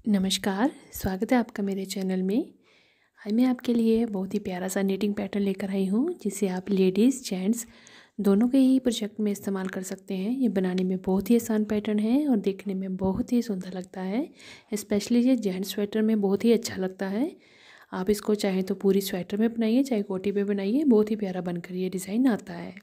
नमस्कार, स्वागत है आपका मेरे चैनल में। आज मैं आपके लिए बहुत ही प्यारा सा निटिंग पैटर्न लेकर आई हूँ, जिसे आप लेडीज़ जेंट्स दोनों के ही प्रोजेक्ट में इस्तेमाल कर सकते हैं। ये बनाने में बहुत ही आसान पैटर्न है और देखने में बहुत ही सुंदर लगता है। स्पेशली ये जेंट्स स्वेटर में बहुत ही अच्छा लगता है। आप इसको चाहे तो पूरी स्वेटर में बनाइए, चाहे कोटी पे बनाइए, बहुत ही प्यारा बनकर ये डिज़ाइन आता है।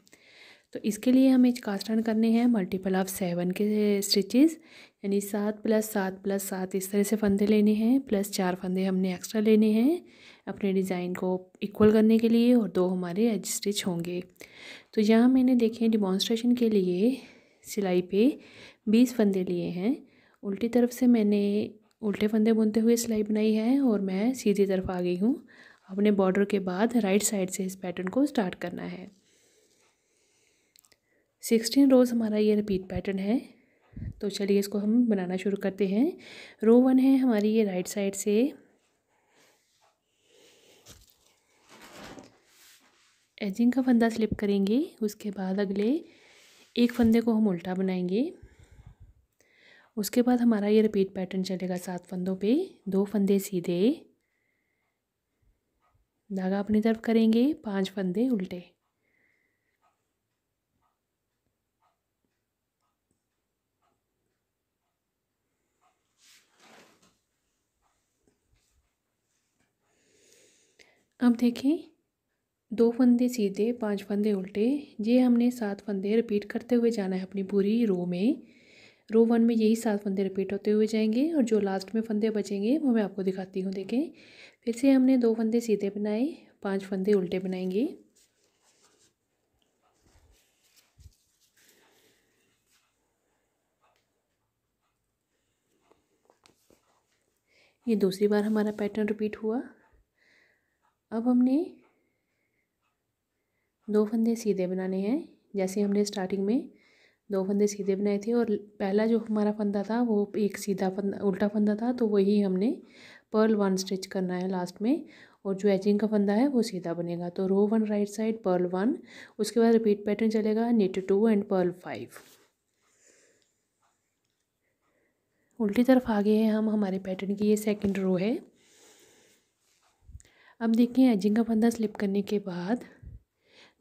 तो इसके लिए हमें कास्ट ऑन करने हैं मल्टीपल ऑफ 7 के स्टिचेस, यानी 7 + 7 + 7 इस तरह से फंदे लेने हैं, प्लस 4 फंदे हमने एक्स्ट्रा लेने हैं अपने डिज़ाइन को इक्वल करने के लिए, और 2 हमारे एज स्टिच होंगे। तो यहाँ मैंने देखें डिमॉन्स्ट्रेशन के लिए सिलाई पे 20 फंदे लिए हैं। उल्टी तरफ से मैंने उल्टे फंदे बुनते हुए सिलाई बनाई है और मैं सीधी तरफ आ गई हूँ। अपने बॉर्डर के बाद राइट साइड से इस पैटर्न को स्टार्ट करना है। 16 रोज़ हमारा ये रिपीट पैटर्न है। तो चलिए इसको हम बनाना शुरू करते हैं। रो 1 है हमारी, ये राइट साइड से एजिंग का फंदा स्लिप करेंगे। उसके बाद अगले एक फंदे को हम उल्टा बनाएंगे। उसके बाद हमारा ये रिपीट पैटर्न चलेगा 7 फंदों पे। 2 फंदे सीधे, धागा अपनी तरफ करेंगे, 5 फंदे उल्टे। अब देखें, 2 फंदे सीधे, 5 फंदे उल्टे, ये हमने 7 फंदे रिपीट करते हुए जाना है अपनी पूरी रो में। रो 1 में यही 7 फंदे रिपीट होते हुए जाएंगे और जो लास्ट में फंदे बचेंगे वो मैं आपको दिखाती हूँ। देखें, फिर से हमने 2 फंदे सीधे बनाए, 5 फंदे उल्टे बनाएंगे। ये दूसरी बार हमारा पैटर्न रिपीट हुआ। अब हमने 2 फंदे सीधे बनाने हैं, जैसे हमने स्टार्टिंग में 2 फंदे सीधे बनाए थे और पहला जो हमारा फंदा था वो एक सीधा फंदा उल्टा फंदा था, तो वही हमने पर्ल 1 स्टिच करना है लास्ट में, और जो एजिंग का फंदा है वो सीधा बनेगा। तो रो 1 राइट साइड पर्ल 1, उसके बाद रिपीट पैटर्न चलेगा निट 2 एंड पर्ल 5। उल्टी तरफ आ गए हैं हम, हमारे पैटर्न की ये सेकंड रो है। अब देखिए, एजिंग का फंदा स्लिप करने के बाद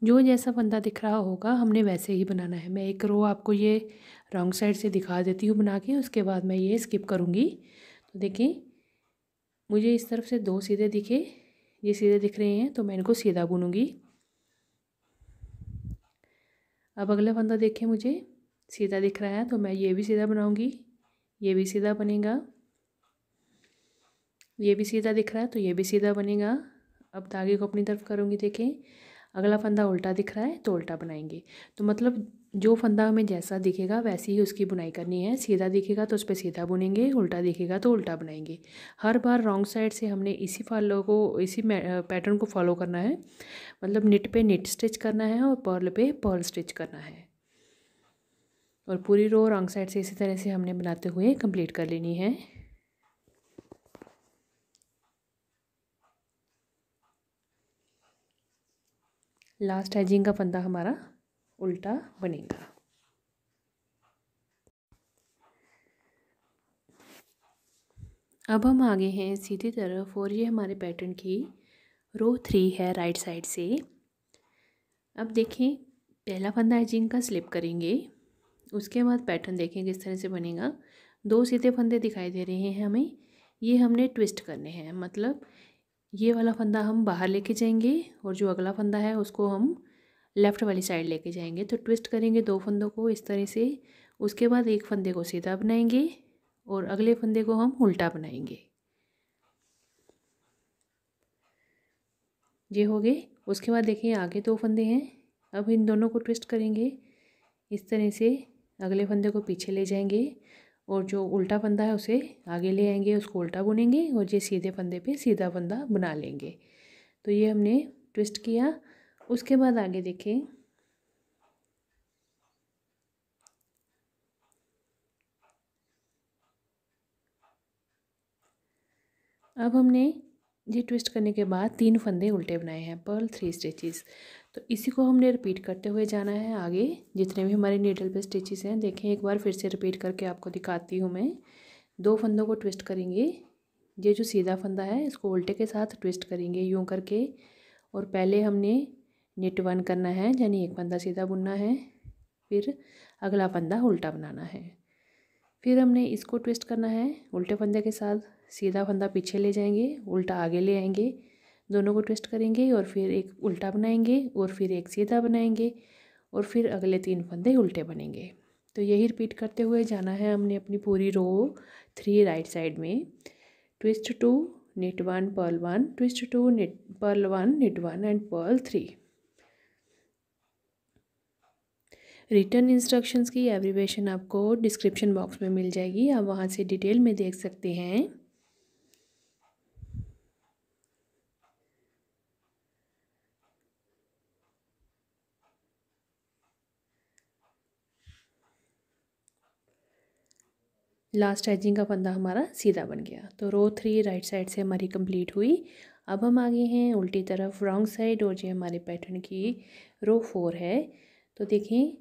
जो जैसा फंदा दिख रहा होगा हमने वैसे ही बनाना है। मैं एक रो आपको ये रॉन्ग साइड से दिखा देती हूँ बना के, उसके बाद मैं ये स्किप करूँगी। तो देखें, मुझे इस तरफ से 2 सीधे दिखे, ये सीधे दिख रहे हैं, तो मैं इनको सीधा बुनूँगी। अब अगला फंदा देखें, मुझे सीधा दिख रहा है, तो मैं ये भी सीधा बनाऊँगी, ये भी सीधा बनेगा। ये भी सीधा दिख रहा है तो ये भी सीधा बनेगा। अब धागे को अपनी तरफ करूँगी। देखें, अगला फंदा उल्टा दिख रहा है तो उल्टा बनाएंगे। तो मतलब जो फंदा हमें जैसा दिखेगा वैसी ही उसकी बुनाई करनी है। सीधा दिखेगा तो उस पर सीधा बुनेंगे, उल्टा दिखेगा तो उल्टा बनाएंगे। हर बार रॉन्ग साइड से हमने इसी पैटर्न को फॉलो करना है। मतलब निट पे निट स्टिच करना है और पर्ल पे पर्ल स्टिच करना है, और पूरी रो रॉन्ग साइड से इसी तरह से हमने बनाते हुए कंप्लीट कर लेनी है। लास्ट एजिंग का फंदा हमारा उल्टा बनेगा। अब हम आगे हैं सीधी तरफ, और ये हमारे पैटर्न की रो 3 है राइट साइड से। अब देखें, पहला फंदा एजिंग का स्लिप करेंगे, उसके बाद पैटर्न देखें किस तरह से बनेगा। 2 सीधे फंदे दिखाई दे रहे हैं हमें, ये हमने ट्विस्ट करने हैं। मतलब ये वाला फंदा हम बाहर लेके जाएंगे और जो अगला फंदा है उसको हम लेफ़्ट वाली साइड लेके जाएंगे। तो ट्विस्ट करेंगे 2 फंदों को इस तरह से। उसके बाद एक फंदे को सीधा बनाएंगे और अगले फंदे को हम उल्टा बनाएंगे। ये हो गए। उसके बाद देखिए, आगे 2 फंदे हैं, अब इन दोनों को ट्विस्ट करेंगे इस तरह से। अगले फंदे को पीछे ले जाएंगे और जो उल्टा फंदा है उसे आगे ले आएंगे, उसको उल्टा बुनेंगे और ये सीधे फंदे पे सीधा फंदा बना लेंगे। तो ये हमने ट्विस्ट किया। उसके बाद आगे देखें, अब हमने ये ट्विस्ट करने के बाद 3 फंदे उल्टे बनाए हैं, पर्ल 3 स्टिचेस। तो इसी को हमने रिपीट करते हुए जाना है आगे, जितने भी हमारे नीडल पे स्टिचेस हैं। देखें, एक बार फिर से रिपीट करके आपको दिखाती हूँ मैं। 2 फंदों को ट्विस्ट करेंगे। ये जो सीधा फंदा है इसको उल्टे के साथ ट्विस्ट करेंगे यूँ करके। और पहले हमने निट 1 करना है, यानी एक फंदा सीधा बुनना है, फिर अगला फंदा उल्टा बनाना है। फिर हमने इसको ट्विस्ट करना है उल्टे फंदे के साथ, सीधा फंदा पीछे ले जाएंगे, उल्टा आगे ले आएंगे, दोनों को ट्विस्ट करेंगे और फिर एक उल्टा बनाएंगे और फिर एक सीधा बनाएंगे और फिर अगले 3 फंदे उल्टे बनेंगे। तो यही रिपीट करते हुए जाना है हमने अपनी पूरी रो 3 राइट साइड में। Twist 2 knit 1 purl 1, twist 2 knit purl 1 knit 1 and purl 3। Return instructions की एब्रीवेशन आपको डिस्क्रिप्शन बॉक्स में मिल जाएगी, आप वहाँ से डिटेल में देख सकते हैं। लास्ट एजिंग का फंदा हमारा सीधा बन गया। तो रो 3 राइट साइड से हमारी कंप्लीट हुई। अब हम आगे हैं उल्टी तरफ रॉन्ग साइड, और ये हमारे पैटर्न की रो 4 है। तो देखें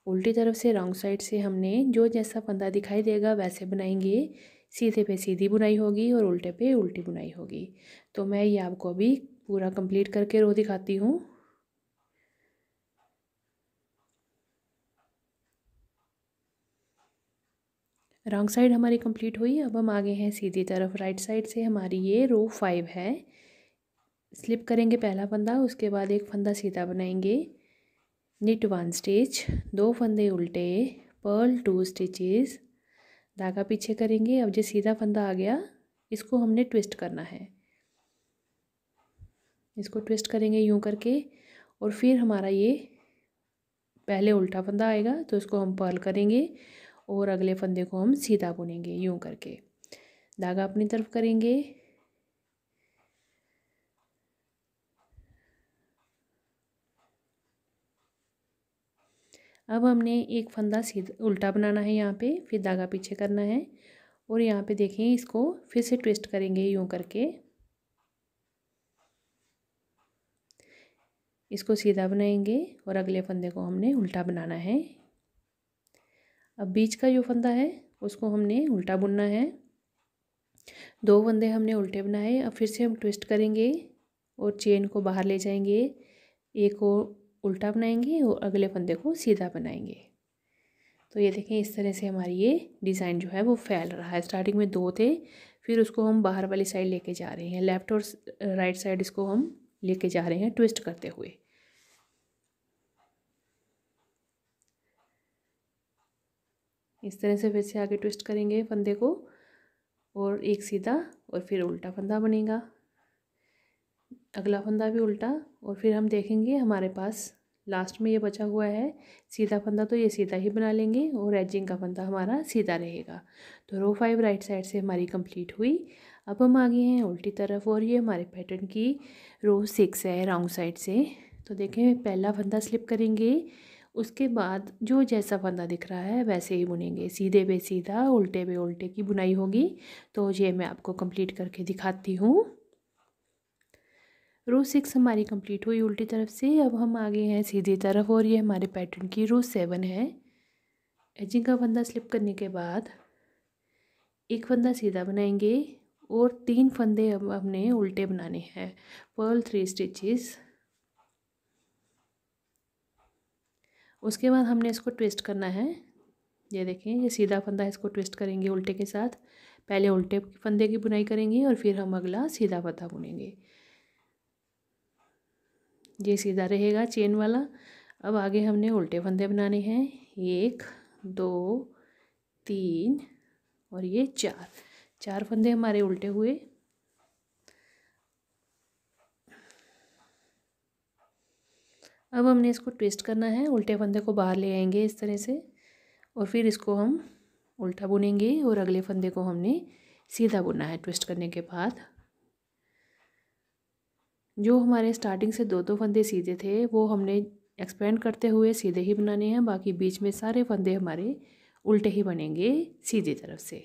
उल्टी तरफ से रॉन्ग साइड से हमने जो जैसा फंदा दिखाई देगा वैसे बनाएंगे। सीधे पे सीधी बुनाई होगी और उल्टे पे उल्टी बुनाई होगी। तो मैं ये आपको अभी पूरा कंप्लीट करके रो दिखाती हूँ। रॉन्ग साइड हमारी कंप्लीट हुई। अब हम आगे हैं सीधी तरफ राइट साइड से, हमारी ये रो 5 है। स्लिप करेंगे पहला फंदा, उसके बाद एक फंदा सीधा बनाएंगे, निट 1 स्टिच, 2 फंदे उल्टे, पर्ल 2 स्टिचेस, धागा पीछे करेंगे। अब जो सीधा फंदा आ गया इसको हमने ट्विस्ट करना है, इसको ट्विस्ट करेंगे यूं करके। और फिर हमारा ये पहले उल्टा फंदा आएगा तो इसको हम पर्ल करेंगे और अगले फंदे को हम सीधा बुनेंगे यूं करके। धागा अपनी तरफ करेंगे, अब हमने एक फंदा सीधा उल्टा बनाना है यहाँ पे, फिर धागा पीछे करना है और यहाँ पे देखें इसको फिर से ट्विस्ट करेंगे यूं करके, इसको सीधा बनाएंगे और अगले फंदे को हमने उल्टा बनाना है। अब बीच का जो फंदा है उसको हमने उल्टा बुनना है। 2 फंदे हमने उल्टे बनाए, अब फिर से हम ट्विस्ट करेंगे और चेन को बाहर ले जाएंगे, एक को उल्टा बनाएंगे और अगले फंदे को सीधा बनाएंगे। तो ये देखें इस तरह से हमारी ये डिज़ाइन जो है वो फैल रहा है। स्टार्टिंग में 2 थे, फिर उसको हम बाहर वाली साइड लेके जा रहे हैं, लेफ़्ट और राइट साइड इसको हम लेके जा रहे हैं ट्विस्ट करते हुए। इस तरह से फिर से आगे ट्विस्ट करेंगे फंदे को और एक सीधा और फिर उल्टा फंदा बनेगा, अगला फंदा भी उल्टा, और फिर हम देखेंगे हमारे पास लास्ट में ये बचा हुआ है सीधा फंदा, तो ये सीधा ही बना लेंगे और एजिंग का फंदा हमारा सीधा रहेगा। तो रो 5 राइट साइड से हमारी कंप्लीट हुई। अब हम आगे हैं उल्टी तरफ और ये हमारे पैटर्न की रो 6 है रॉन्ग साइड से। तो देखें पहला फंदा स्लिप करेंगे, उसके बाद जो जैसा फंदा दिख रहा है वैसे ही बुनेंगे, सीधे पे सीधा उल्टे पे उल्टे की बुनाई होगी। तो ये मैं आपको कंप्लीट करके दिखाती हूँ। रो 6 हमारी कंप्लीट हुई उल्टी तरफ से। अब हम आगे हैं सीधी तरफ और ये हमारे पैटर्न की रो 7 है। एजिंग का फंदा स्लिप करने के बाद एक फंदा सीधा बनाएंगे और 3 फंदे अब हमने उल्टे बनाने हैं, पर्ल 3 स्टिचेस। उसके बाद हमने इसको ट्विस्ट करना है, ये देखें ये सीधा फंदा है, इसको ट्विस्ट करेंगे उल्टे के साथ, पहले उल्टे फंदे की बुनाई करेंगे और फिर हम अगला सीधा फंदा बुनेंगे, ये सीधा रहेगा चेन वाला। अब आगे हमने उल्टे फंदे बनाने हैं, 1 2 3 और ये 4 फंदे हमारे उल्टे हुए। अब हमने इसको ट्विस्ट करना है, उल्टे फंदे को बाहर ले आएंगे इस तरह से और फिर इसको हम उल्टा बुनेंगे और अगले फंदे को हमने सीधा बुनना है ट्विस्ट करने के बाद। जो हमारे स्टार्टिंग से 2 फंदे सीधे थे वो हमने एक्सपेंड करते हुए सीधे ही बनाने हैं, बाकी बीच में सारे फंदे हमारे उल्टे ही बनेंगे सीधी तरफ से।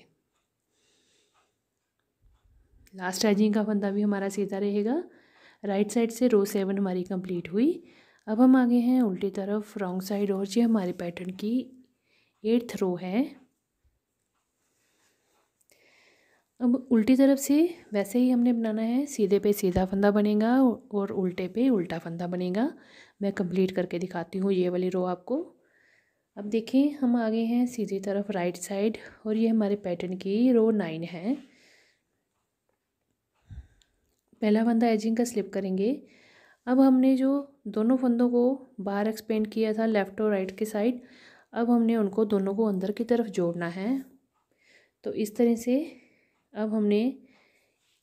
लास्ट एजिंग का फंदा भी हमारा सीधा रहेगा। राइट साइड से रो 7 हमारी कंप्लीट हुई। अब हम आगे हैं उल्टी तरफ रॉन्ग साइड और ये हमारे पैटर्न की 8th रो है। अब उल्टी तरफ से वैसे ही हमने बनाना है, सीधे पे सीधा फंदा बनेगा और उल्टे पे उल्टा फंदा बनेगा। मैं कंप्लीट करके दिखाती हूँ ये वाली रो आपको। अब देखिए हम आगे हैं सीधी तरफ राइट साइड, और ये हमारे पैटर्न की रो 9 है। पहला फंदा एजिंग का स्लिप करेंगे। अब हमने जो दोनों फंदों को बाहर एक्सपेंड किया था लेफ़्ट और राइट के साइड, अब हमने उनको दोनों को अंदर की तरफ जोड़ना है। तो इस तरह से अब हमने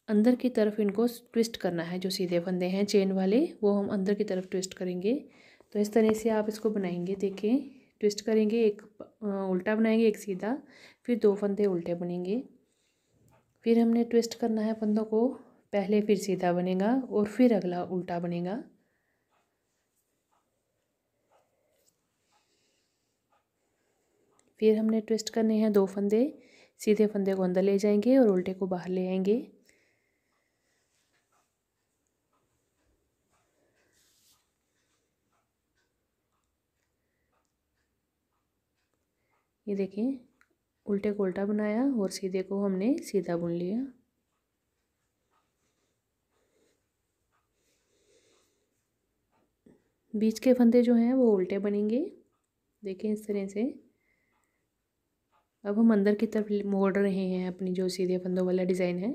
अंदर की तरफ इनको ट्विस्ट करना है। जो सीधे फंदे हैं चेन वाले वो हम अंदर की तरफ ट्विस्ट करेंगे। तो इस तरह से आप इसको बनाएंगे। देखें, ट्विस्ट करेंगे, एक उल्टा बनाएंगे, एक सीधा, फिर 2 फंदे उल्टे बनेंगे। फिर हमने ट्विस्ट करना है फंदों को, पहले फिर सीधा बनेगा और फिर अगला उल्टा बनेगा। फिर हमने ट्विस्ट करने हैं 2 फंदे, सीधे फंदे को अंदर ले जाएंगे और उल्टे को बाहर ले आएंगे। ये देखें, उल्टे को उल्टा बनाया और सीधे को हमने सीधा बुन लिया। बीच के फंदे जो हैं वो उल्टे बनेंगे। देखें इस तरह से। अब हम अंदर की तरफ मोड़ रहे हैं अपनी जो सीधे फंदों वाला डिज़ाइन है।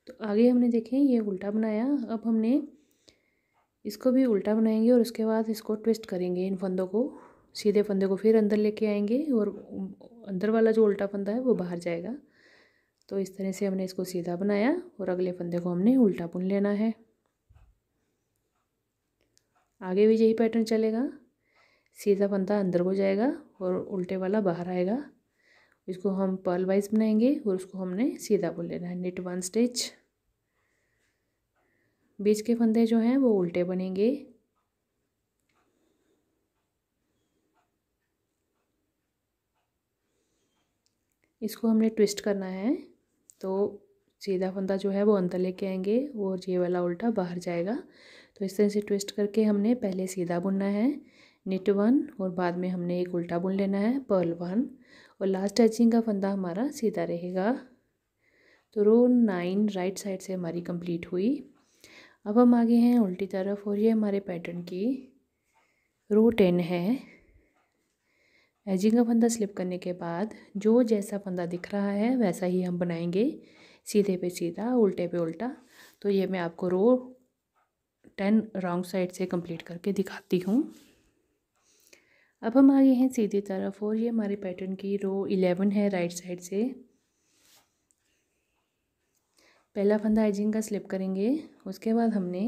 तो आगे हमने देखें ये उल्टा बनाया, अब हमने इसको भी उल्टा बनाएंगे और उसके बाद इसको ट्विस्ट करेंगे। इन फंदों को, सीधे फंदे को फिर अंदर लेके आएंगे और अंदर वाला जो उल्टा फंदा है वो बाहर जाएगा। तो इस तरह से हमने इसको सीधा बनाया और अगले फंदे को हमने उल्टा बुन लेना है। आगे भी यही पैटर्न चलेगा। सीधा फंदा अंदर को जाएगा और उल्टे वाला बाहर आएगा। इसको हम पर्ल वाइज बनाएंगे और उसको हमने सीधा बुन लेना है। Knit 1 stitch. बीच के फंदे जो हैं वो उल्टे बनेंगे। इसको हमने ट्विस्ट करना है। तो सीधा फंदा जो है वो अंदर लेके आएंगे और ये वाला उल्टा बाहर जाएगा। तो इस तरह से ट्विस्ट करके हमने पहले सीधा बुनना है निट 1 और बाद में हमने एक उल्टा बुन लेना है पर्ल 1 और लास्ट एजिंग का फंदा हमारा सीधा रहेगा। तो रो 9 राइट साइड से हमारी कंप्लीट हुई। अब हम आगे हैं उल्टी तरफ और ये हमारे पैटर्न की रो 10 है। एजिंग का फंदा स्लिप करने के बाद जो जैसा फंदा दिख रहा है वैसा ही हम बनाएंगे, सीधे पे सीधा उल्टे पे उल्टा। तो ये मैं आपको रो 10 रॉन्ग साइड से कंप्लीट करके दिखाती हूँ। अब हम आगे हैं सीधी तरफ और ये हमारे पैटर्न की रो 11 है राइट साइड से। पहला फंदा एजिंग का स्लिप करेंगे, उसके बाद हमने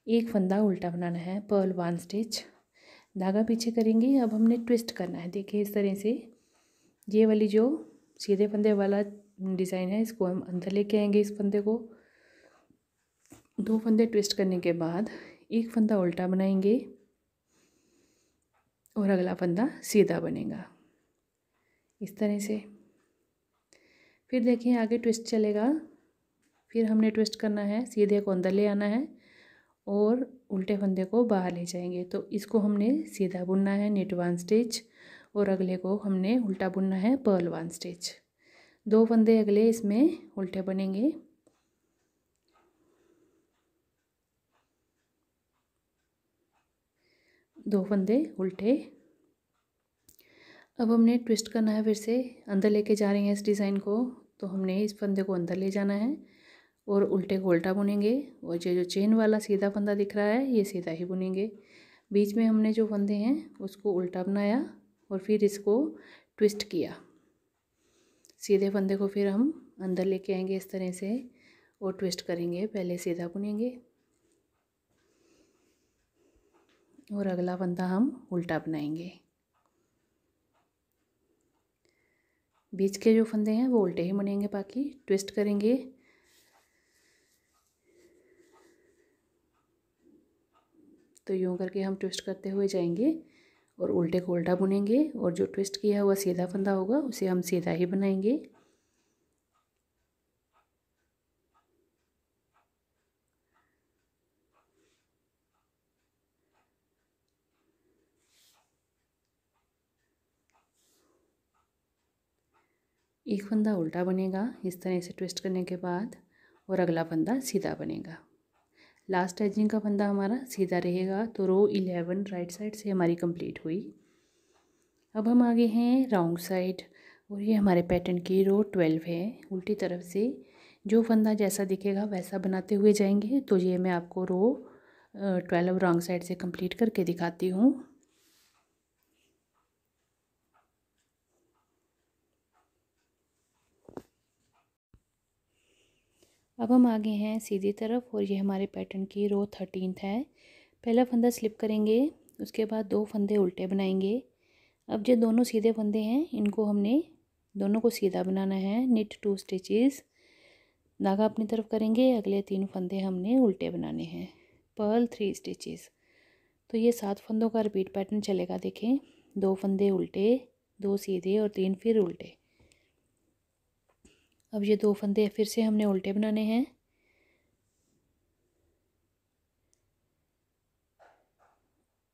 एक फंदा उल्टा बनाना है पर्ल 1 स्टिच, धागा पीछे करेंगे। अब हमने ट्विस्ट करना है। देखिए इस तरह से ये वाली जो सीधे फंदे वाला डिज़ाइन है इसको हम अंदर लेके आएंगे। इस फंदे को 2 फंदे ट्विस्ट करने के बाद एक फंदा उल्टा बनाएंगे और अगला फंदा सीधा बनेगा इस तरह से। फिर देखिए आगे ट्विस्ट चलेगा। फिर हमने ट्विस्ट करना है, सीधे को अंदर ले आना है और उल्टे फंदे को बाहर ले जाएंगे। तो इसको हमने सीधा बुनना है निट 1 स्टिच और अगले को हमने उल्टा बुनना है पर्ल 1 स्टिच। 2 फंदे अगले इसमें उल्टे बनेंगे। दो फंदे उल्टे। अब हमने ट्विस्ट करना है, फिर से अंदर लेके जा रहे हैं इस डिज़ाइन को। तो हमने इस फंदे को अंदर ले जाना है और उल्टे को उल्टा बुनेंगे और ये जो चेन वाला सीधा फंदा दिख रहा है ये सीधा ही बुनेंगे। बीच में हमने जो फंदे हैं उसको उल्टा बनाया और फिर इसको ट्विस्ट किया। सीधे फंदे को फिर हम अंदर लेके आएंगे इस तरह से और ट्विस्ट करेंगे, पहले सीधा बुनेंगे और अगला फंदा हम उल्टा बनाएंगे। बीच के जो फंदे हैं वो उल्टे ही बनेंगे, बाकी ट्विस्ट करेंगे। तो यूँ करके हम ट्विस्ट करते हुए जाएंगे और उल्टे को उल्टा बुनेंगे और जो ट्विस्ट किया हुआ सीधा फंदा होगा उसे हम सीधा ही बनाएंगे। एक फंदा उल्टा बनेगा इस तरह से ट्विस्ट करने के बाद, और अगला फंदा सीधा बनेगा। लास्ट एजिंग का फंदा हमारा सीधा रहेगा। तो रो 11 राइट साइड से हमारी कंप्लीट हुई। अब हम आगे हैं रॉन्ग साइड, और ये हमारे पैटर्न की रो 12 है। उल्टी तरफ से जो फंदा जैसा दिखेगा वैसा बनाते हुए जाएंगे। तो ये मैं आपको रो 12 रॉन्ग साइड से कंप्लीट करके दिखाती हूँ। अब हम आगे हैं सीधी तरफ, और ये हमारे पैटर्न की रो 13 है। पहला फंदा स्लिप करेंगे, उसके बाद 2 फंदे उल्टे बनाएंगे। अब जो दोनों सीधे फंदे हैं इनको हमने दोनों को सीधा बनाना है। निट 2 स्टिचेस, धागा अपनी तरफ करेंगे, अगले 3 फंदे हमने उल्टे बनाने हैं। Purl 3 stitches. तो ये 7 फंदों का रिपीट पैटर्न चलेगा। देखें, 2 फंदे उल्टे, 2 सीधे और 3 फिर उल्टे। अब ये 2 फंदे फिर से हमने उल्टे बनाने हैं।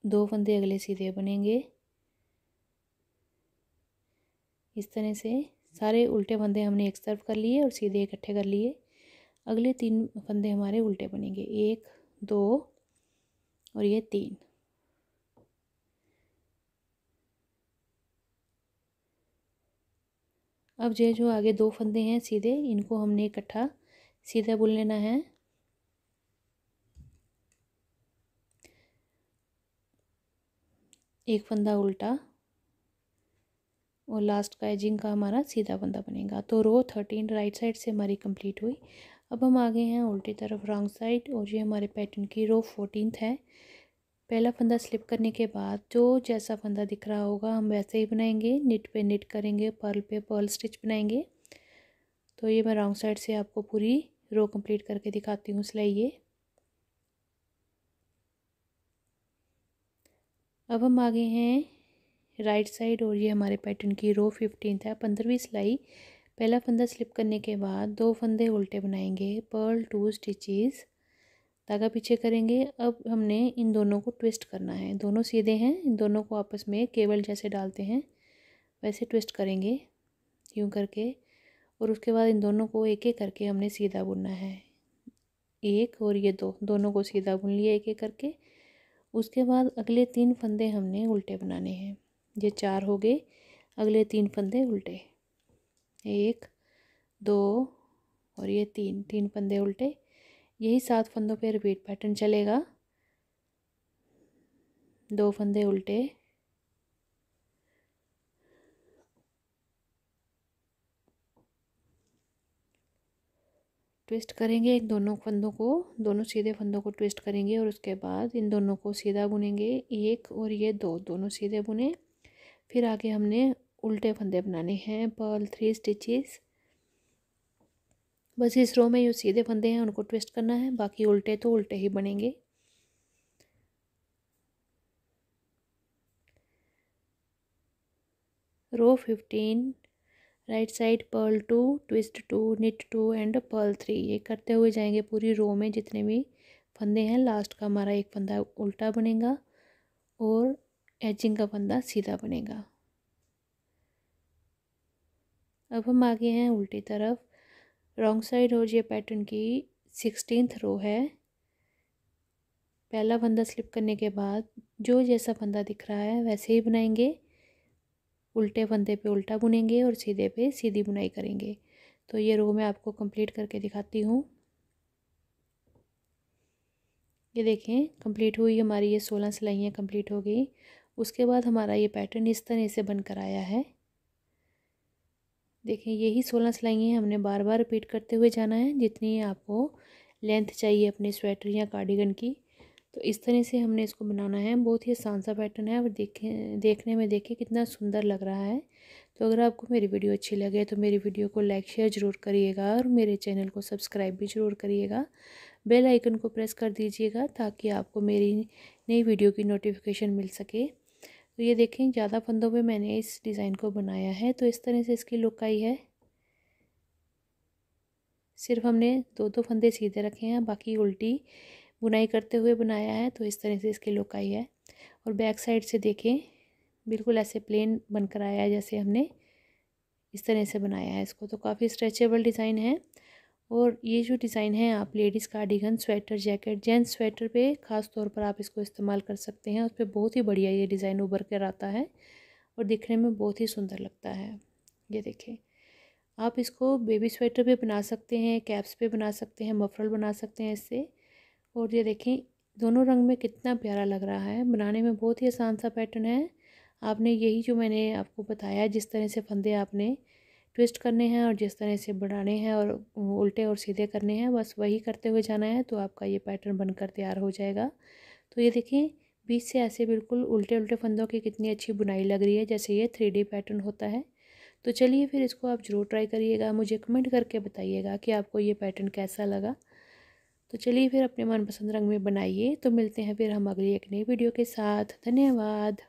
2 फंदे अगले सीधे बनेंगे। इस तरह से सारे उल्टे फंदे हमने एक तरफ कर लिए और सीधे इकट्ठे कर लिए। अगले 3 फंदे हमारे उल्टे बनेंगे, 1 2 और ये 3। अब ये जो आगे 2 फंदे हैं सीधे, इनको हमने इकट्ठा सीधा बुन लेना है। एक फंदा उल्टा और लास्ट का एजिंग का हमारा सीधा फंदा बनेगा। तो रो 13 राइट साइड से हमारी कंप्लीट हुई। अब हम आगे हैं उल्टी तरफ रॉन्ग साइड, और ये हमारे पैटर्न की रो 14 है। पहला फंदा स्लिप करने के बाद जो जैसा फंदा दिख रहा होगा हम वैसे ही बनाएंगे। निट पे निट करेंगे, पर्ल पे पर्ल स्टिच बनाएंगे। तो ये मैं रॉन्ग साइड से आपको पूरी रो कंप्लीट करके दिखाती हूँ सिलाई ये। अब हम आगे हैं राइट साइड, और ये हमारे पैटर्न की रो 15 है। 15वीं सिलाई। पहला फंदा स्लिप करने के बाद 2 फंदे उल्टे बनाएंगे, पर्ल 2 स्टिचेस, धागा पीछे करेंगे। अब हमने इन दोनों को ट्विस्ट करना है। दोनों सीधे हैं, इन दोनों को आपस में केबल जैसे डालते हैं वैसे ट्विस्ट करेंगे यूँ करके, और उसके बाद इन दोनों को एक एक करके हमने सीधा बुनना है। एक और ये 2 दोनों को सीधा बुन लिया एक एक करके। उसके बाद अगले 3 फंदे हमने उल्टे बनाने हैं। ये 4 हो गए, अगले 3 फंदे उल्टे, 1 2 और ये 3 फंदे उल्टे। यही 7 फंदों पे रिपीट पैटर्न चलेगा। 2 फंदे उल्टे, ट्विस्ट करेंगे इन दोनों फंदों को, दोनों सीधे फंदों को ट्विस्ट करेंगे, और उसके बाद इन दोनों को सीधा बुनेंगे। 1 और ये 2 दोनों सीधे बुने। फिर आगे हमने उल्टे फंदे बनाने हैं, पर्ल 3 स्टिचेस। बस इस रो में जो सीधे फंदे हैं उनको ट्विस्ट करना है, बाकी उल्टे तो उल्टे ही बनेंगे। Row 15 right side purl 2 twist 2 knit 2 and purl 3, ये करते हुए जाएंगे पूरी रो में जितने भी फंदे हैं। लास्ट का हमारा एक फंदा उल्टा बनेगा और एजिंग का फंदा सीधा बनेगा। अब हम आगे हैं उल्टी तरफ रॉन्ग साइड, और ये पैटर्न की 16th रो है। पहला फंदा स्लिप करने के बाद जो जैसा फंदा दिख रहा है वैसे ही बनाएंगे। उल्टे फंदे पे उल्टा बुनेंगे और सीधे पे सीधी बुनाई करेंगे। तो ये रो मैं आपको कंप्लीट करके दिखाती हूँ। ये देखें कंप्लीट हुई हमारी, ये 16 सिलाइयाँ कंप्लीट हो गई। उसके बाद हमारा ये पैटर्न इस तरह से बनकर आया है। देखें यही 16 सिलाइयाँ हमने बार बार रिपीट करते हुए जाना है जितनी आपको लेंथ चाहिए अपने स्वेटर या कार्डिगन की। तो इस तरह से हमने इसको बनाना है। बहुत ही आसान सा पैटर्न है, और देखने में देखिए कितना सुंदर लग रहा है। तो अगर आपको मेरी वीडियो अच्छी लगे तो मेरी वीडियो को लाइक शेयर ज़रूर करिएगा, और मेरे चैनल को सब्सक्राइब भी ज़रूर करिएगा। बेल आइकन को प्रेस कर दीजिएगा ताकि आपको मेरी नई वीडियो की नोटिफिकेशन मिल सके। तो ये देखें ज़्यादा फंदों पे मैंने इस डिज़ाइन को बनाया है। तो इस तरह से इसकी लुक आई है। सिर्फ हमने 2 फंदे सीधे रखे हैं, बाकी उल्टी बुनाई करते हुए बनाया है। तो इस तरह से इसकी लुक आई है। और बैक साइड से देखें बिल्कुल ऐसे प्लेन बनकर आया है जैसे हमने इस तरह से बनाया है इसको। तो काफ़ी स्ट्रेचेबल डिज़ाइन है। और ये जो डिज़ाइन है आप ladies cardigan, sweater, jacket, gents sweater पे ख़ास तौर पर आप इसको इस्तेमाल कर सकते हैं। उस पर बहुत ही बढ़िया ये डिज़ाइन उभर कर आता है और दिखने में बहुत ही सुंदर लगता है। ये देखें, आप इसको बेबी स्वेटर पे बना सकते हैं, कैप्स पे बना सकते हैं, मफरल बना सकते हैं इससे। और ये देखें दोनों रंग में कितना प्यारा लग रहा है। बनाने में बहुत ही आसान सा पैटर्न है। आपने यही जो मैंने आपको बताया, जिस तरह से फंदे आपने ट्विस्ट करने हैं और जिस तरह से बढ़ाने हैं और उल्टे और सीधे करने हैं, बस वही करते हुए जाना है तो आपका ये पैटर्न बनकर तैयार हो जाएगा। तो ये देखिए बीच से ऐसे बिल्कुल उल्टे उल्टे फंदों की कितनी अच्छी बुनाई लग रही है, जैसे ये 3D पैटर्न होता है। तो चलिए फिर इसको आप ज़रूर ट्राई करिएगा, मुझे कमेंट करके बताइएगा कि आपको ये पैटर्न कैसा लगा। तो चलिए फिर अपने मनपसंद रंग में बनाइए। तो मिलते हैं फिर हम अगली एक नई वीडियो के साथ। धन्यवाद।